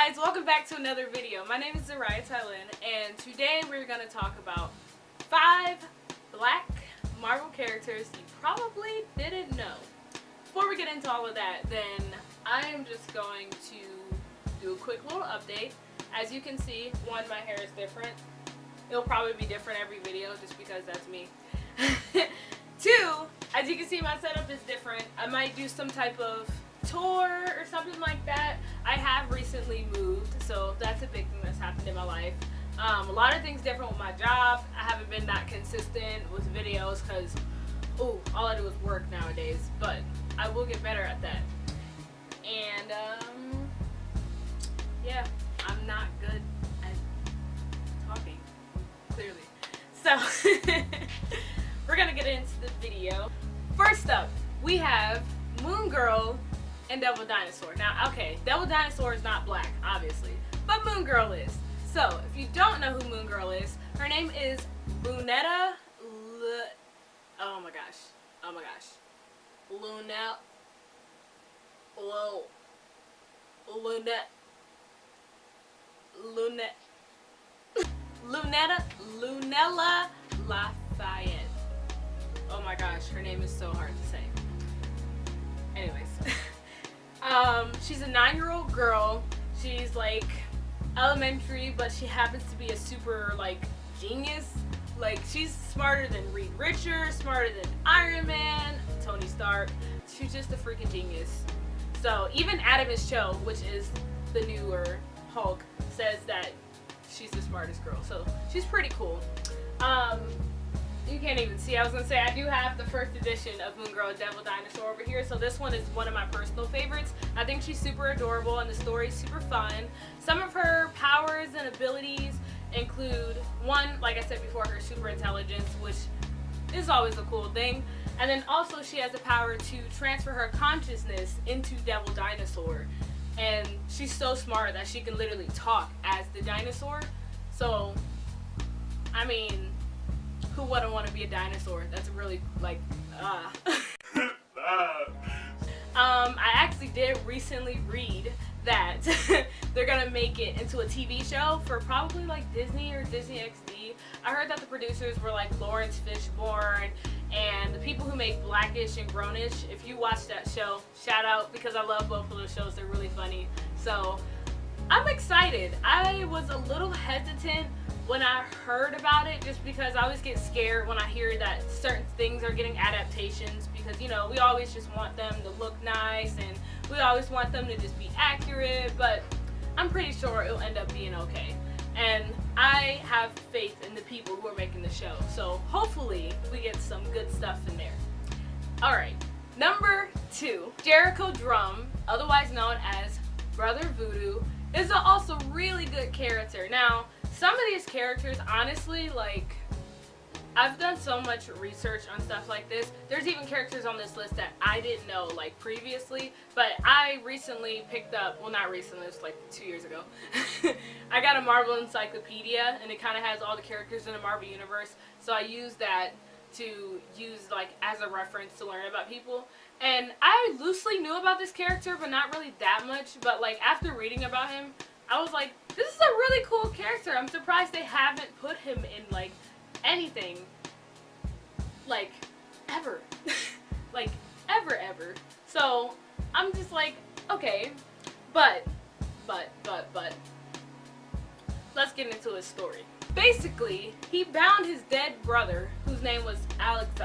guys, welcome back to another video. My name is Zariah Tylin, and today we're going to talk about 5 black Marvel characters you probably didn't know. Before we get into all of that, then I am just going to do a quick little update. As you can see, 1, my hair is different. It'll probably be different every video just because that's me. 2, as you can see, my setup is different. I might do some type of tour or something like that. I have recently moved, so that's a big thing that's happened in my life. A lot of things different with my job. I haven't been that consistent with videos because all I do is work nowadays, but I will get better at that. And yeah, I'm not good at talking, clearly. So we're gonna get into the video. First up, we have Moon Girl and Devil Dinosaur. Now, okay, Devil Dinosaur is not black, obviously, but Moon Girl is. So, if you don't know who Moon Girl is, her name is Lunetta. Oh my gosh. Lunella Lafayette. Oh my gosh, her name is so hard to say. Anyways. She's a 9-year-old girl. She's like elementary, but she happens to be a super like genius. Like, she's smarter than Reed Richards, smarter than Iron Man, Tony Stark. She's just a freaking genius. So even Adamus Cho, which is the newer Hulk, says that she's the smartest girl. So she's pretty cool. You can't even see. I was gonna say I do have the first edition of Moon Girl and Devil Dinosaur over here, so this one is one of my personal favorites. I think she's super adorable and the story's super fun. Some of her powers and abilities include, 1, like I said before, her super intelligence, which is always a cool thing. And then also she has the power to transfer her consciousness into Devil Dinosaur. And she's so smart that she can literally talk as the dinosaur. So, I mean, who wouldn't want to be a dinosaur? That's really like I actually did recently read that they're gonna make it into a TV show for probably like Disney or Disney XD. I heard that the producers were like Lawrence Fishburne and the people who make Blackish and Grownish. If you watch that show, shout out, because I love both of those shows. They're really funny. So I'm excited. I was a little hesitant when I heard about it, just because I always get scared when I hear that certain things are getting adaptations, because, you know, we always just want them to look nice and we always want them to just be accurate, but I'm pretty sure it'll end up being okay. And I have faith in the people who are making the show, so hopefully we get some good stuff in there. Alright, number 2, Jericho Drum, otherwise known as Brother Voodoo, is also really good character. Now, some of these characters, honestly, like, I've done so much research on stuff like this. There's even characters on this list that I didn't know, like, previously, but I recently picked up, well, not recently, it was like 2 years ago. I got a Marvel encyclopedia, and it kind of has all the characters in the Marvel universe, so I used that to use, like, as a reference to learn about people. And I loosely knew about this character, but not really that much, but, like, after reading about him, I was like, this is a really cool character. I'm surprised they haven't put him in, like, anything, like, ever. Like, ever. So, I'm just like, okay, but, let's get into his story. Basically, he bound his dead brother, whose name was Alexandre?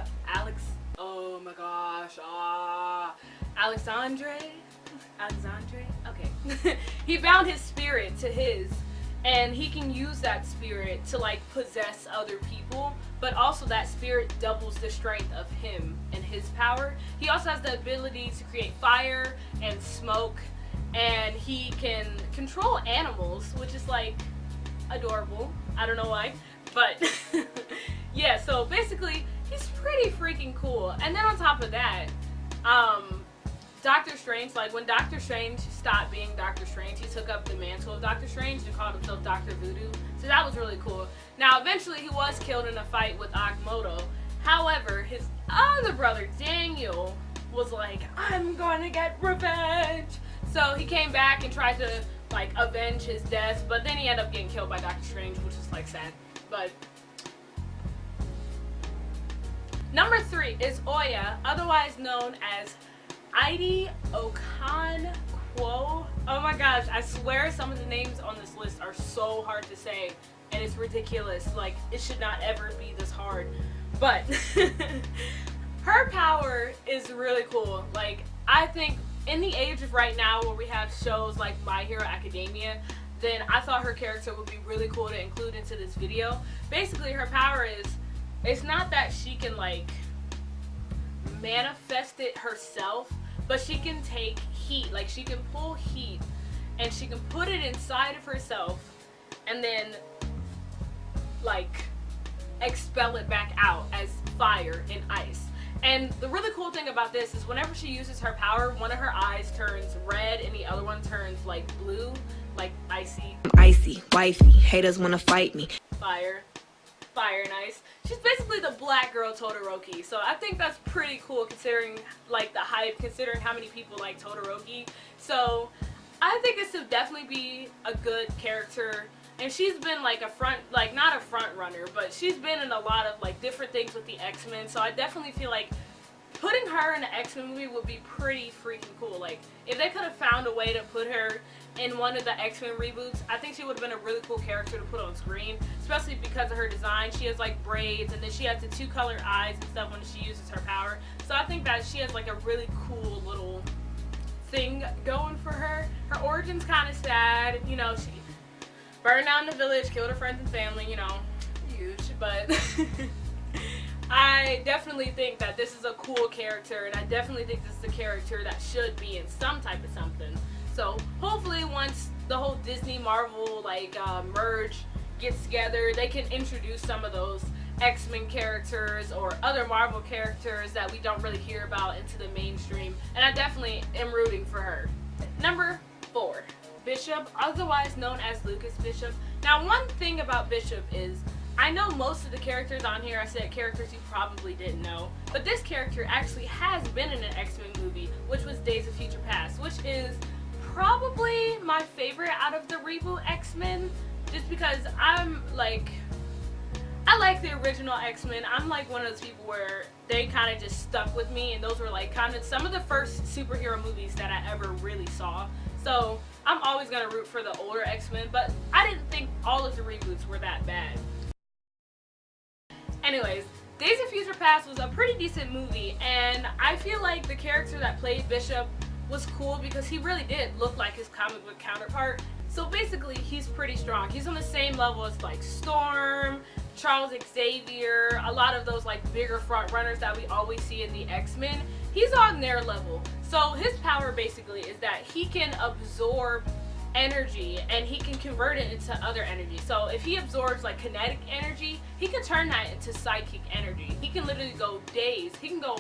Okay. He bound his spirit to his, and he can use that spirit to, like, possess other people, but also that spirit doubles the strength of him and his power. He also has the ability to create fire and smoke, and he can control animals, which is, like, adorable. I don't know why, but yeah, so basically he's pretty freaking cool. And then on top of that, Doctor Strange, like, when Doctor Strange stopped being Doctor Strange, he took up the mantle of Doctor Strange and called himself Dr. Voodoo. So that was really cool. Now, eventually he was killed in a fight with Agamotto. However, his other brother, Daniel, was like, I'm gonna get revenge. So he came back and tried to like avenge his death, but then he ended up getting killed by Doctor Strange, which is like sad. But number 3 is Oya, otherwise known as Ide Okonkwo. Oh my gosh, I swear some of the names on this list are so hard to say, and it's ridiculous. Like, it should not ever be this hard. But her power is really cool. Like, I think in the age of right now where we have shows like My Hero Academia, then I thought her character would be really cool to include into this video. Basically, her power is, it's not that she can like manifest it herself, but she can take heat. Like, she can pull heat and she can put it inside of herself and then like expel it back out as fire and ice. And the really cool thing about this is whenever she uses her power, one of her eyes turns red and the other one turns like blue, like icy. Icy, wifey, haters wanna fight me. Fire and ice. She's basically the black girl Todoroki. So I think that's pretty cool considering like the hype, considering how many people like Todoroki. So I think this would definitely be a good character. And she's been like not a front runner, but she's been in a lot of like different things with the X-Men. So I definitely feel like putting her in an X-Men movie would be pretty freaking cool. Like, if they could have found a way to put her in one of the X-Men reboots, I think she would have been a really cool character to put on screen, especially because of her design. She has like braids, and then she has the 2-color eyes and stuff when she uses her power. So I think that she has like a really cool little thing going for her. Her origin's kind of sad, you know, she burned down the village, killed her friends and family, you know, huge, but I definitely think that this is a cool character, and I definitely think this is a character that should be in some type of something. So hopefully once the whole Disney Marvel like merge gets together, they can introduce some of those X-Men characters or other Marvel characters that we don't really hear about into the mainstream, and I definitely am rooting for her. Number 4. Bishop, otherwise known as Lucas Bishop. Now, one thing about Bishop is, I know most of the characters on here, I said characters you probably didn't know, but this character actually has been in an X-Men movie, which was Days of Future Past, which is probably my favorite out of the reboot X-Men, just because I like the original X-Men. I'm like one of those people where they kind of just stuck with me, and those were like kind of some of the first superhero movies that I ever really saw. So I'm always going to root for the older X-Men, but I didn't think all of the reboots were that bad. Anyways, Days of Future Past was a pretty decent movie, and I feel like the character that played Bishop was cool because he really did look like his comic book counterpart. So basically, he's pretty strong. He's on the same level as like Storm, Charles Xavier, a lot of those like bigger front runners that we always see in the X-Men. He's on their level. So his power basically is that he can absorb energy and he can convert it into other energy. So if he absorbs like kinetic energy, he can turn that into psychic energy. He can literally go days. He can go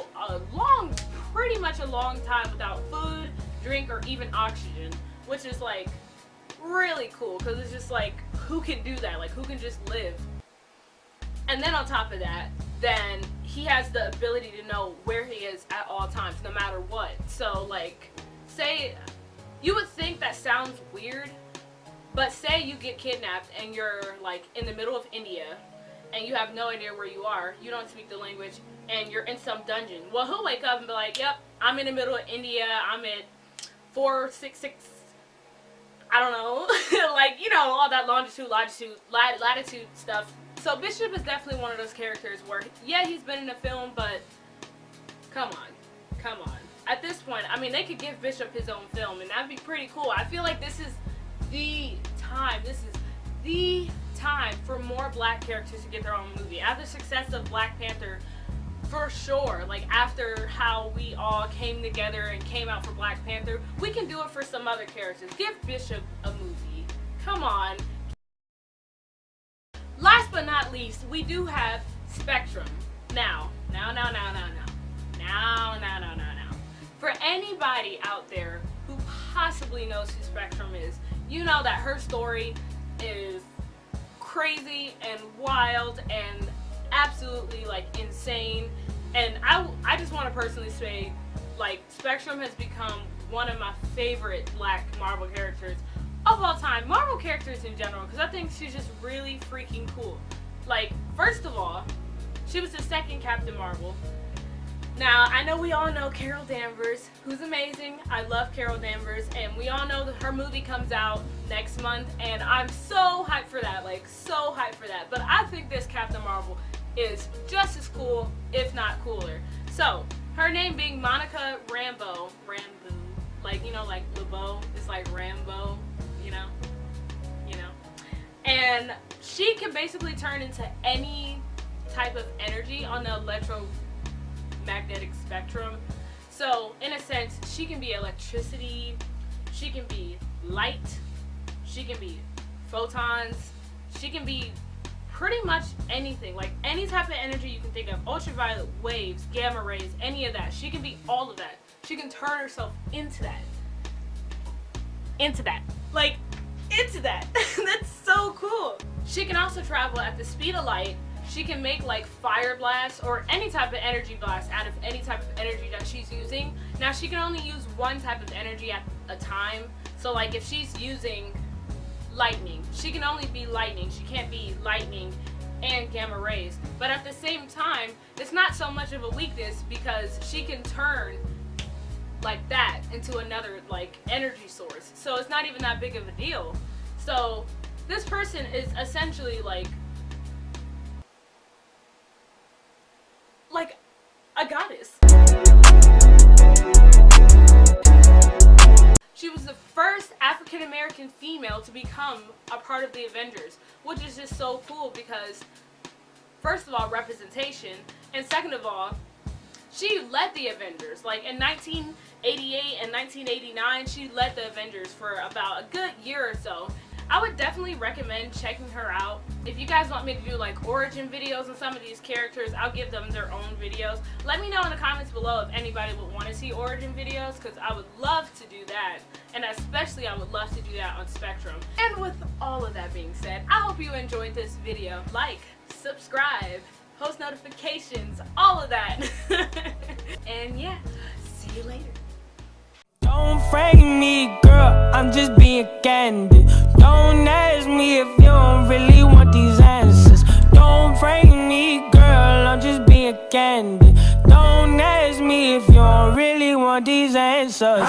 pretty much a long time without food, drink, or even oxygen, which is like really cool because it's just like, who can do that? Like, who can just live? And then on top of that, then he has the ability to know where he is at all times, no matter what. So like, say, you would think that sounds weird, but say you get kidnapped and you're like in the middle of India and you have no idea where you are, you don't speak the language, and you're in some dungeon. Well, he'll wake up and be like, yep, I'm in the middle of India, I'm at 466, I don't know, like, you know, all that longitude, latitude stuff. So Bishop is definitely one of those characters where, yeah, he's been in a film, but come on. At this point, I mean, they could give Bishop his own film, and that'd be pretty cool. I feel like this is the time for more black characters to get their own movie. After the success of Black Panther, for sure, like after how we all came together and came out for Black Panther, we can do it for some other characters. Give Bishop a movie. Come on. Last but not least, we do have Spectrum. Now. For anybody out there who possibly knows who Spectrum is, you know that her story is crazy and wild and absolutely like insane. And I just want to personally say, like, Spectrum has become one of my favorite black Marvel characters of all time, Marvel characters in general, because I think she's just really freaking cool. Like, first of all, she was the second Captain Marvel. Now, I know we all know Carol Danvers, who's amazing. I love Carol Danvers, and we all know that her movie comes out next month, and I'm so hyped for that, like, so hyped for that. But I think this Captain Marvel is just as cool, if not cooler. So, her name being Monica Rambeau, like, you know, like LeBeau is like Rambo, you know, and she can basically turn into any type of energy on the electromagnetic spectrum. So in a sense, she can be electricity, she can be light, she can be photons, she can be pretty much anything, like any type of energy you can think of, ultraviolet waves, gamma rays, any of that. She can be all of that. She can turn herself into that. That's so cool. She can also travel at the speed of light. She can make like fire blasts or any type of energy blast out of any type of energy that she's using. Now she can only use one type of energy at a time. So like if she's using lightning, she can only be lightning. She can't be lightning and gamma rays. But at the same time, it's not so much of a weakness because she can turn like that into another like energy source. So it's not even that big of a deal. So this person is essentially like a goddess. She was the first African American female to become a part of the Avengers, which is just so cool because first of all, representation, and second of all, she led the Avengers. Like in 1988 and 1989, she led the Avengers for about a good year or so. I would definitely recommend checking her out. If you guys want me to do like origin videos on some of these characters, I'll give them their own videos. Let me know in the comments below if anybody would want to see origin videos, because I would love to do that. And especially I would love to do that on Spectrum. And with all of that being said, I hope you enjoyed this video. Like, subscribe, post notifications, all of that. And yeah, see you later. Don't frame me, girl, I'm just being candid. Don't ask me if you don't really want these answers. Don't frame me, girl, I'm just being candid. Don't ask me if you don't really want these answers.